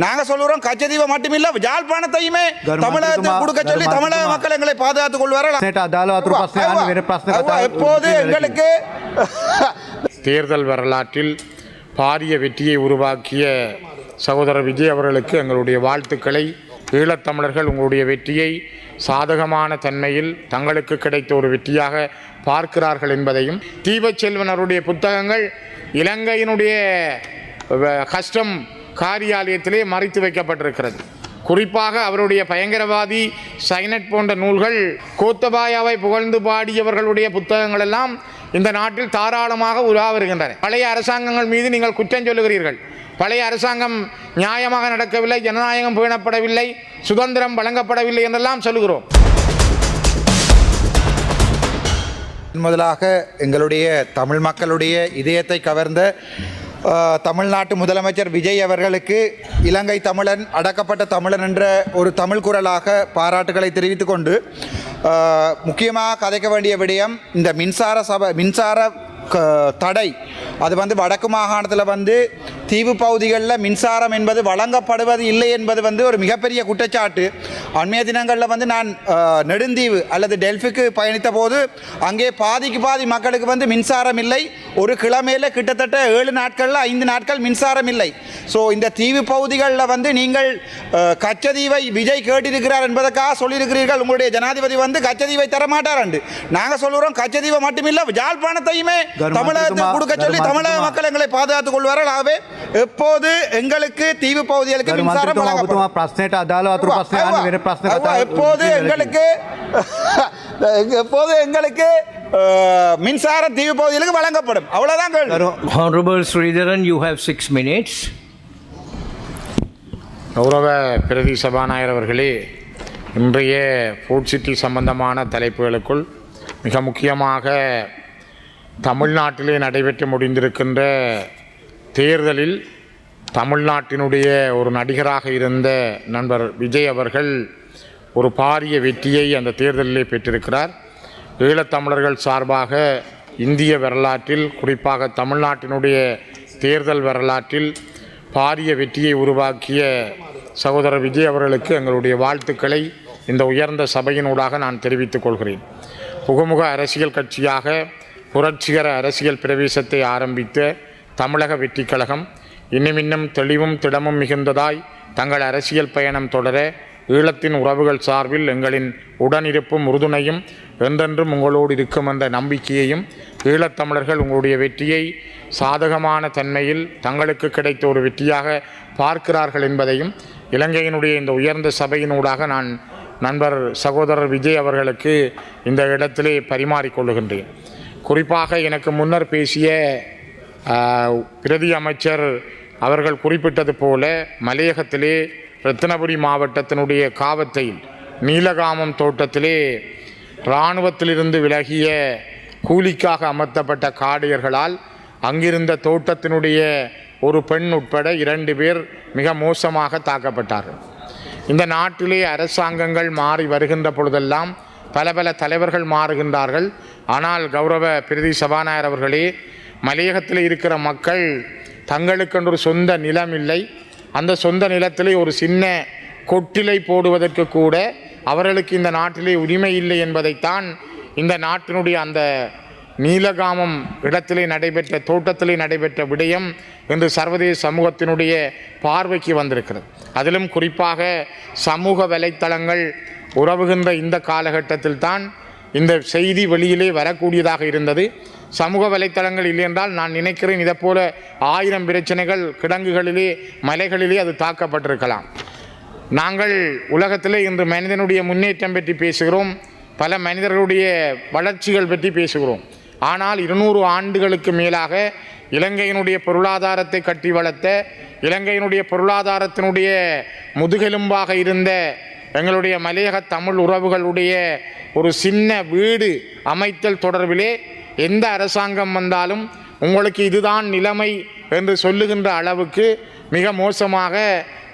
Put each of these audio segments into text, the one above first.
நாங்கள் சொல்லுறோம் கச்சதீவை மட்டுமில்லை யாழ்ப்பாணத்தையுமே தமிழகத்துக்கு கொடுக்க சொல்லி தமிழக மக்கள் எங்களை பாதுகாத்துக் கொள்வார்கள். எப்போது எங்களுக்கு தேர்தல் வரலாற்றில் பாரிய வெற்றியை உருவாக்கிய சகோதரர் விஜய் அவர்களுக்கு எங்களுடைய வாழ்த்துக்களை. ஈழத்தமிழர்கள் உங்களுடைய வெற்றியை சாதகமான தன்மையில் தங்களுக்கு கிடைத்த ஒரு வெற்றியாக பார்க்கிறார்கள் என்பதையும், தீபச்செல்வனருடைய புத்தகங்கள் இலங்கையினுடைய கஸ்டம் காரியாலயத்திலே மறைத்து வைக்கப்பட்டிருக்கிறது. குறிப்பாக அவருடைய பயங்கரவாதி சைனட் போன்ற நூல்கள், கோத்தபாயாவை புகழ்ந்து பாடியவர்களுடைய புத்தகங்கள் எல்லாம் இந்த நாட்டில் தாராளமாக உலா வருகின்றன. பழைய அரசாங்கங்கள் மீது நீங்கள் குற்றம் சொல்லுகிறீர்கள். பழைய அரசாங்கம் நியாயமாக நடக்கவில்லை, ஜனநாயகம் பேணப்படவில்லை, சுதந்திரம் வழங்கப்படவில்லை என்றெல்லாம் சொல்லுகிறோம். முதலாக எங்களுடைய தமிழ் மக்களுடைய இதயத்தை கவர்ந்த தமிழ்நாட்டு முதலமைச்சர் விஜய் அவர்களுக்கு இலங்கை தமிழன் அடக்கப்பட்ட தமிழன் என்ற ஒரு தமிழ் குரலாக பாராட்டுகளை தெரிவித்துக் கொண்டு, முக்கியமாக கதைக்க வேண்டிய விடயம் இந்த மின்சார தடை. அது வடக்கு மாகாணத்தில் தீவு பகுதிகளில் மின்சாரம் என்பது வழங்கப்படுவது இல்லை என்பது ஒரு மிகப்பெரிய குற்றச்சாட்டு. அண்மைய தினங்களில் நான் நெடுந்தீவு அல்லது டெல்ஃபிக்கு பயணித்த போது அங்கே பாதிக்கு பாதி மக்களுக்கு மின்சாரம் இல்லை. ஒரு கிழமையில் கிட்டத்தட்ட 7 நாட்களில் 5 நாட்கள் மின்சாரம் இல்லை. ஸோ இந்த தீவு பகுதிகளில் நீங்கள் கச்சதீவை விஜய் கேட்டிருக்கிறார் என்பதற்காக சொல்லியிருக்கிறீர்கள். உங்களுடைய ஜனாதிபதி கச்சதீவை தரமாட்டார் என்று. நாங்கள் சொல்லுறோம் கச்சதீவை மட்டுமில்லை யாழ்ப்பாணத்தையுமே தமிழகத்துக்கு கொடுக்க சொல்லி தமிழக மக்கள் எங்களை பாதுகாத்துக் கொள்வார்கள். ஆகவே எப்போது எங்களுக்கு தீவு பகுதிகளுக்கு மின்சாரம் எப்போது எங்களுக்கு மின்சாரம் தீவு பகுதிகளுக்கு வழங்கப்படும். அவ்வளவுதான் கேள்வி. Honorable Sridharan, you have 6 minutes. கௌரவ பிரதி சபாநாயகர் அவர்களே, இன்றைய ஃபுட் சிட்டி சம்பந்தமான தலைப்புகளுக்குள் மிக முக்கியமாக தமிழ்நாட்டிலே நடைபெற்று முடிந்திருக்கின்ற தேர்தலில் தமிழ்நாட்டினுடைய ஒரு நடிகராக இருந்த நண்பர் விஜய் அவர்கள் ஒரு பாரிய வெற்றியை அந்த தேர்தலிலே பெற்றிருக்கிறார். ஈழத்தமிழர்கள் சார்பாக இந்திய வரலாற்றில், குறிப்பாக தமிழ்நாட்டினுடைய தேர்தல் வரலாற்றில் பாரிய வெற்றியை உருவாக்கிய சகோதரர் விஜய் அவர்களுக்கு எங்களுடைய வாழ்த்துக்களை இந்த உயர்ந்த சபையினூடாக நான் தெரிவித்துக் கொள்கிறேன். புகுமுக அரசியல் கட்சியாக புரட்சிகர அரசியல் பிரவேசத்தை ஆரம்பித்த தமிழக வெற்றிக் கழகம் இன்னும் தெளிவும் திடமும் மிகுந்ததாய் தங்கள் அரசியல் பயணம் தொடர ஈழத்தின் உறவுகள் சார்பில் எங்களின் உடனிருப்பும் உறுதுணையும் என்றென்றும் உங்களோடு இருக்கும் என்ற நம்பிக்கையையும், ஈழத்தமிழர்கள் உங்களுடைய வெற்றியை சாதகமான தன்மையில் தங்களுக்கு கிடைத்த ஒரு வெற்றியாக பார்க்கிறார்கள் என்பதையும் இலங்கையினுடைய இந்த உயர்ந்த சபையினூடாக நான் நண்பர் சகோதரர் விஜய் அவர்களுக்கு இந்த இடத்திலே பரிமாறிக்கொள்ளுகின்றேன். குறிப்பாக எனக்கு முன்னர் பேசிய பிரதி அமைச்சர் அவர்கள் குறிப்பிட்டது போல, மலையகத்திலே ரத்தினபுரி மாவட்டத்தினுடைய காவத்தையில் நீலகாமம் தோட்டத்திலே இராணுவத்திலிருந்து விலகிய கூலிக்காக அமர்த்தப்பட்ட காடையர்களால் அங்கிருந்த தோட்டத்தினுடைய ஒரு பெண் உட்பட 2 பேர் மிக மோசமாக தாக்கப்பட்டார்கள். இந்த நாட்டிலே அரசாங்கங்கள் மாறி வருகின்ற பொழுதெல்லாம் பல தலைவர்கள் மாறுகின்றார்கள். ஆனால் கௌரவ பிரதி சபாநாயகர் அவர்களே, மலையகத்தில் இருக்கிற மக்கள் தங்களுக்கென்று ஒரு சொந்த நிலம் இல்லை. அந்த சொந்த நிலத்திலே ஒரு சின்ன கொட்டிலை போடுவதற்கு கூட அவர்களுக்கு இந்த நாட்டிலே உரிமை இல்லை என்பதைத்தான் இந்த நாட்டினுடைய அந்த நீலகாமம் இடத்திலே நடைபெற்ற தோட்டத்திலே நடைபெற்ற விடயம் என்று சர்வதேச சமூகத்தினுடைய பார்வைக்கு வந்திருக்கிறது. அதிலும் குறிப்பாக சமூக வலைத்தளங்கள் உறவுகின்ற இந்த காலகட்டத்தில் தான் இந்த செய்தி வெளியிலே வரக்கூடியதாக இருந்தது. சமூக வலைத்தளங்கள் இல்லை என்றால் நான் நினைக்கிறேன் இதைப்போல 1000 பிரச்சனைகள் கிடங்குகளிலே மலைகளிலே அது தாக்கப்பட்டிருக்கலாம். நாங்கள் உலகத்திலே இன்று மனிதனுடைய முன்னேற்றம் பற்றி பேசுகிறோம், பல மனிதர்களுடைய வளர்ச்சிகள் பற்றி பேசுகிறோம். ஆனால் 200 ஆண்டுகளுக்கு மேலாக இலங்கையினுடைய பொருளாதாரத்தை கட்டி வளர்த்த, இலங்கையினுடைய பொருளாதாரத்தினுடைய முதுகெலும்பாக இருந்த எங்களுடைய மலையக தமிழ் உறவுகளுடைய ஒரு சின்ன வீடு அமைத்தல் தொடர்பிலே எந்த அரசாங்கம் வந்தாலும் உங்களுக்கு இதுதான் நிலைமை என்று சொல்லுகின்ற அளவுக்கு மிக மோசமாக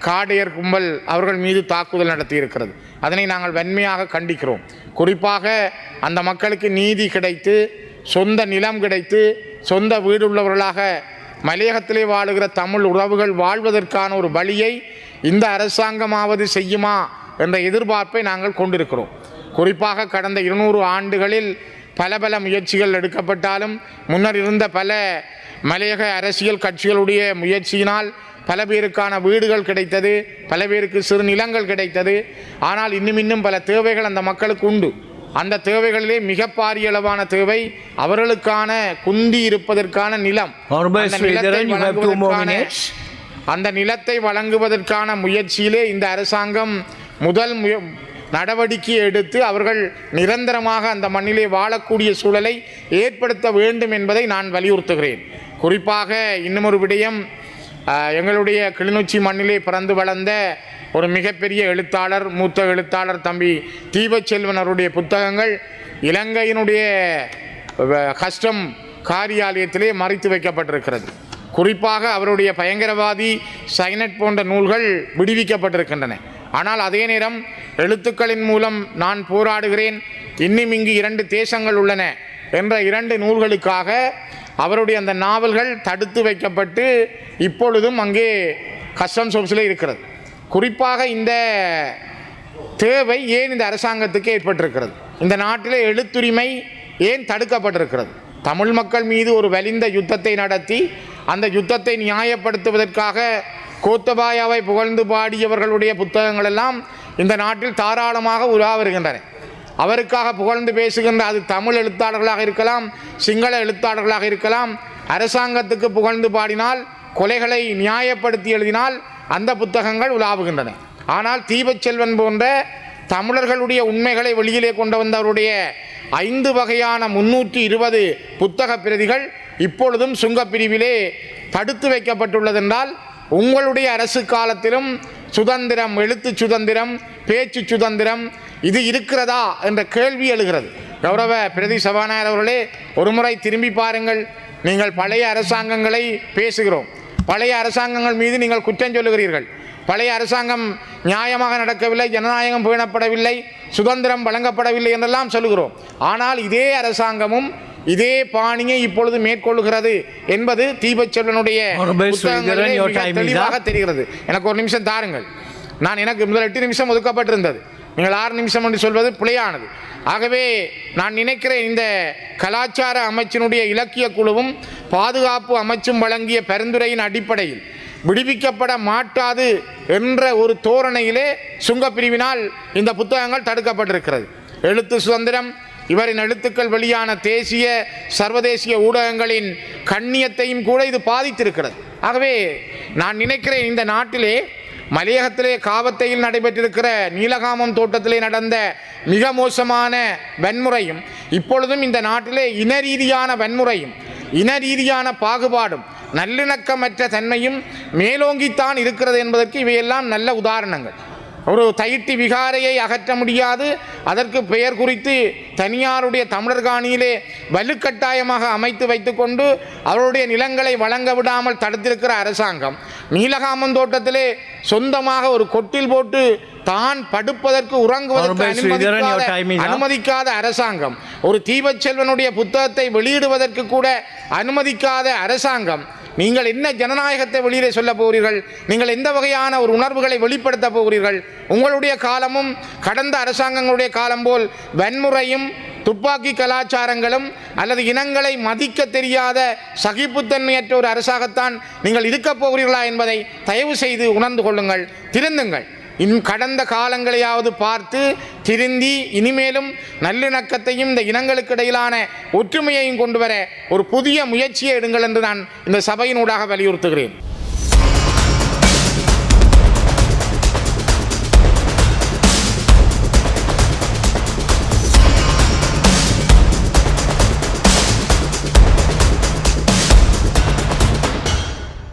காடையர் கும்பல் அவர்கள் மீது தாக்குதல் நடத்தியிருக்கிறது. அதனை நாங்கள் வன்மையாக கண்டிக்கிறோம். குறிப்பாக அந்த மக்களுக்கு நீதி கிடைத்து, சொந்த நிலம் கிடைத்து, சொந்த வீடு உள்ளவர்களாக மலையகத்திலே வாழுகிற தமிழ் உறவுகள் வாழ்வதற்கான ஒரு வழியை இந்த அரசாங்கமாவது செய்யுமா என்ற எதிர்பார்ப்பை நாங்கள் கொண்டிருக்கிறோம். குறிப்பாக கடந்த 200 ஆண்டுகளில் பல முயற்சிகள் எடுக்கப்பட்டாலும் முன்னர் இருந்த பல மலையக அரசியல் கட்சிகளுடைய முயற்சியினால் பல பேருக்கான வீடுகள் கிடைத்தது, பல பேருக்கு சிறு நிலங்கள் கிடைத்தது. ஆனால் இன்னும் பல தேவைகள் அந்த மக்களுக்கு உண்டு. அந்த தேவைகளிலே மிக பாரிய அளவான தேவை அவர்களுக்கான குந்தி இருப்பதற்கான நிலம். அந்த நிலத்தை வழங்குவதற்கான முயற்சியிலே இந்த அரசாங்கம் முதல் நடவடிக்கை எடுத்து அவர்கள் நிரந்தரமாக அந்த மண்ணிலே வாழக்கூடிய சூழலை ஏற்படுத்த வேண்டும் என்பதை நான் வலியுறுத்துகிறேன். குறிப்பாக இன்னும் ஒரு விடயம், எங்களுடைய கிளிநொச்சி மண்ணிலே பிறந்து வளர்ந்த ஒரு மிகப்பெரிய எழுத்தாளர், மூத்த எழுத்தாளர் தம்பி தீபச்செல்வனருடைய புத்தகங்கள் இலங்கையினுடைய கஸ்டம் காரியாலயத்திலே மறைத்து வைக்கப்பட்டிருக்கிறது. குறிப்பாக அவருடைய பயங்கரவாதி சைனட் போன்ற நூல்கள் விடுவிக்கப்பட்டிருக்கின்றன. ஆனால் அதே நேரம் எழுத்துக்களின் மூலம் நான் போராடுகிறேன், இன்னும் இங்கு 2 தேசங்கள் உள்ளன என்ற 2 நூல்களுக்காக அவருடைய அந்த நாவல்கள் தடுத்து வைக்கப்பட்டு இப்பொழுதும் அங்கே கஸ்டம்ஸ் ஆஃபீஸில் இருக்கிறது. குறிப்பாக இந்த தேவை ஏன் இந்த அரசாங்கத்துக்கு ஏற்பட்டிருக்கிறது? இந்த நாட்டில் எழுத்துரிமை ஏன் தடுக்கப்பட்டிருக்கிறது? தமிழ் மக்கள் மீது ஒரு வலிந்த யுத்தத்தை நடத்தி அந்த யுத்தத்தை நியாயப்படுத்துவதற்காக கோத்தபாயாவை புகழ்ந்து பாடியவர்களுடைய புத்தகங்கள் எல்லாம் இந்த நாட்டில் தாராளமாக உலா வருகின்றன. அவருக்காக புகழ்ந்து பேசுகின்ற அது தமிழ் எழுத்தாளர்களாக இருக்கலாம், சிங்கள எழுத்தாளர்களாக இருக்கலாம். அரசாங்கத்துக்கு புகழ்ந்து பாடினால், கொலைகளை நியாயப்படுத்தி எழுதினால் அந்த புத்தகங்கள் உலாவுகின்றன. ஆனால் தீபச்செல்வன் போன்ற தமிழர்களுடைய உண்மைகளை வெளியிலே கொண்டு வந்தவருடைய 5 வகையான 320 புத்தக பிரதிகள் இப்பொழுதும் சுங்கப்பிரிவிலே தடுத்து வைக்கப்பட்டுள்ளதென்றால் உங்களுடைய அரசு காலத்திலும் சுதந்திரம், எழுத்து சுதந்திரம், பேச்சு சுதந்திரம் இது இருக்கிறதா என்ற கேள்வி எழுகிறது. கௌரவ பிரதி சபாநாயகர் அவர்களே, ஒரு முறை திரும்பி பாருங்கள். நீங்கள் பழைய அரசாங்கங்களை பேசுகிறோம், பழைய அரசாங்கங்கள் மீது நீங்கள் குற்றம் சொல்லுகிறீர்கள். பழைய அரசாங்கம் நியாயமாக நடக்கவில்லை, ஜனநாயகம் பேணப்படவில்லை, சுதந்திரம் வழங்கப்படவில்லை என்றெல்லாம் சொல்லுகிறோம். ஆனால் இதே அரசாங்கமும் இதே பாணியை இப்பொழுது மேற்கொள்கிறது என்பது தீபச்செல்வனுடைய தெளிவாக தெரிகிறது. எனக்கு ஒரு நிமிஷம் தாருங்கள். எனக்கு முதல் 8 நிமிஷம் ஒதுக்கப்பட்டிருந்தது, நீங்கள் 6 நிமிஷம் என்று சொல்வது பிழையானது. ஆகவே நான் நினைக்கிறேன் இந்த கலாச்சார அமைச்சினுடைய இலக்கிய குழுவும் பாதுகாப்பு அமைச்சும் வழங்கிய பரிந்துரையின் அடிப்படையில் விடுவிக்கப்பட மாட்டாது என்ற ஒரு தோரணையிலே சுங்கப்பிரிவினால் இந்த புத்தகங்கள் தடுக்கப்பட்டிருக்கிறது. எழுத்து சுதந்திரம், இவரின் எழுத்துக்கள் வெளியான தேசிய சர்வதேசிய ஊடகங்களின் கண்ணியத்தையும் கூட இது பாதித்திருக்கிறது. ஆகவே நான் நினைக்கிறேன் இந்த நாட்டிலே மலையகத்திலே காவத்தையில் நடைபெற்றிருக்கிற நீலகாமம் தோட்டத்திலே நடந்த மிக மோசமான வன்முறையும் இப்பொழுதும் இந்த நாட்டிலே இனரீதியான வன்முறையும் இனரீதியான பாகுபாடும் நல்லிணக்கமற்ற தன்மையும் மேலோங்கித்தான் இருக்கிறது என்பதற்கு இவையெல்லாம் நல்ல உதாரணங்கள். ஒரு தைட்டி விகாரையை அகற்ற முடியாது, அதற்கு பெயர் குறித்து தனியாருடைய தமிழர் காணியிலே வலுக்கட்டாயமாக அமைத்து வைத்துக்கொண்டு அவருடைய நிலங்களை வழங்க விடாமல் தடுத்திருக்கிற அரசாங்கம், நீலகாமம் தோட்டத்திலே சொந்தமாக ஒரு கொட்டில் போட்டு தான் படுப்பதற்கு உறங்குவதற்கு அனுமதிக்காத அரசாங்கம், ஒரு தீபச்செல்வனுடைய புத்தகத்தை வெளியிடுவதற்கு கூட அனுமதிக்காத அரசாங்கம், நீங்கள் என்ன ஜனநாயகத்தை வெளியிலே சொல்ல போகிறீர்கள்? நீங்கள் எந்த வகையான ஒரு உணர்வுகளை வெளிப்படுத்த போகிறீர்கள்? உங்களுடைய காலமும் கடந்த அரசாங்கங்களுடைய காலம் போல் வன்முறையும் துப்பாக்கி கலாச்சாரங்களும் அல்லது இனங்களை மதிக்க தெரியாத சகிப்புத்தன்மையற்ற ஒரு அரசாங்கத்தான் நீங்கள் இருக்கப் போகிறீர்களா என்பதை தயவு செய்து உணர்ந்து கொள்ளுங்கள், திருந்துங்கள். கடந்த காலங்களையாவது பார்த்து திருந்தி இனிமேலும் நல்லிணக்கத்தையும் இந்த இனங்களுக்கு இடையிலான ஒற்றுமையையும் கொண்டு வர ஒரு புதிய முயற்சியை எடுங்கள் என்று நான் இந்த சபையினூடாக வலியுறுத்துகிறேன்.